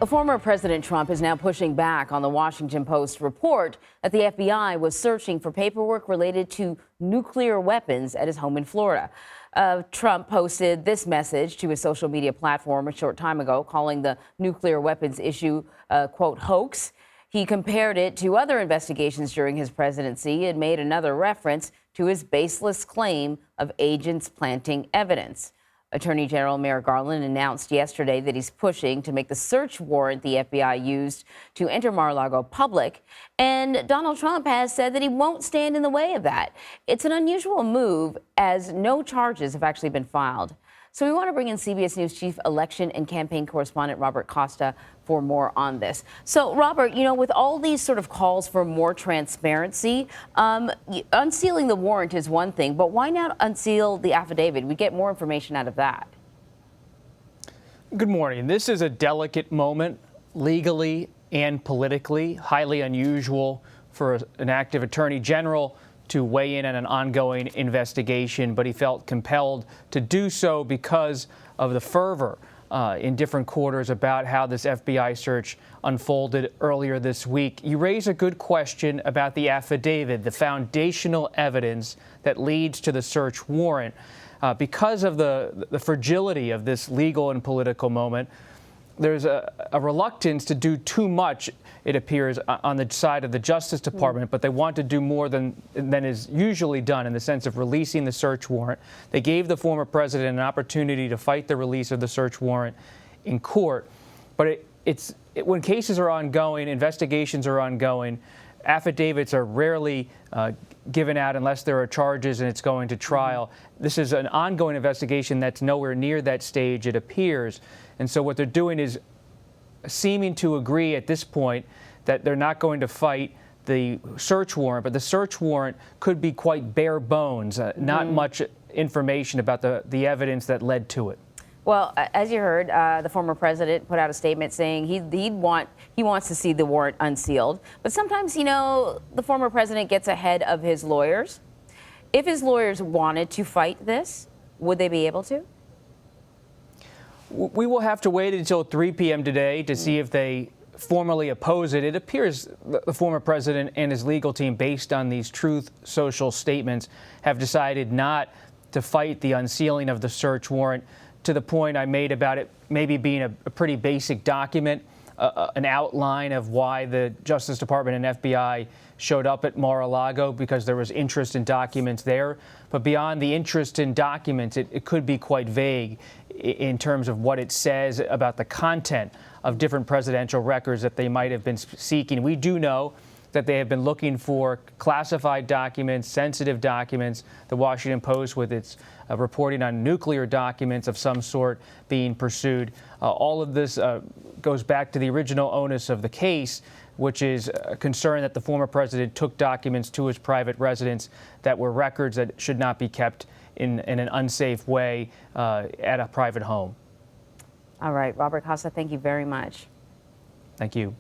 Former President Trump is now pushing back on the Washington Post report that the FBI was searching for paperwork related to nuclear weapons at his home in Florida. Trump posted this message to his social media platform a short time ago, calling the nuclear weapons issue, quote, hoax. He compared it to other investigations during his presidency and made another reference to his baseless claim of agents planting evidence. Attorney General Merrick Garland announced yesterday that he's pushing to make the search warrant the FBI used to enter Mar-a-Lago public. And Donald Trump has said that he won't stand in the way of that. It's an unusual move, as no charges have actually been filed. So we want to bring in CBS News chief election and campaign correspondent Robert Costa for more on this. So, Robert, with all these sort of calls for more transparency, unsealing the warrant is one thing, but why not unseal the affidavit? We get more information out of that. Good morning. This is a delicate moment, legally and politically, highly unusual for an active attorney general to weigh in on an ongoing investigation, but he felt compelled to do so because of the fervor in different quarters about how this FBI search unfolded earlier this week. You raise a good question about the affidavit, the foundational evidence that leads to the search warrant. Because of the fragility of this legal and political moment, there's a reluctance to do too much, it appears, on the side of the Justice Department, but they want to do more than is usually done in the sense of releasing the search warrant. They gave the former president an opportunity to fight the release of the search warrant in court. But when cases are ongoing, investigations are ongoing, affidavits are rarely given out unless there are charges and it's going to trial. This is an ongoing investigation that's nowhere near that stage, it appears. And so what they're doing is seeming to agree at this point that they're not going to fight the search warrant, but the search warrant could be quite bare bones, not much information about the evidence that led to it. Well, as you heard, the former president put out a statement saying he wants to see the warrant unsealed. But sometimes, the former president gets ahead of his lawyers. If his lawyers wanted to fight this, would they be able to? We will have to wait until 3 p.m. today to see if they formally oppose it. It appears the former president and his legal team, based on these Truth Social statements, have decided not to fight the unsealing of the search warrant, to the point I made about it maybe being a pretty basic document, an outline of why the Justice Department and FBI showed up at Mar-a-Lago, because there was interest in documents there. But beyond the interest in documents, it could be quite vague in terms of what it says about the content of different presidential records that they might have been seeking. We do know that they have been looking for classified documents, sensitive documents. The Washington Post, with its reporting on nuclear documents of some sort being pursued. All of this goes back to the original onus of the case, which is a concern that the former president took documents to his private residence that were records that should not be kept in an unsafe way at a private home. All right, Robert Costa, thank you very much. Thank you.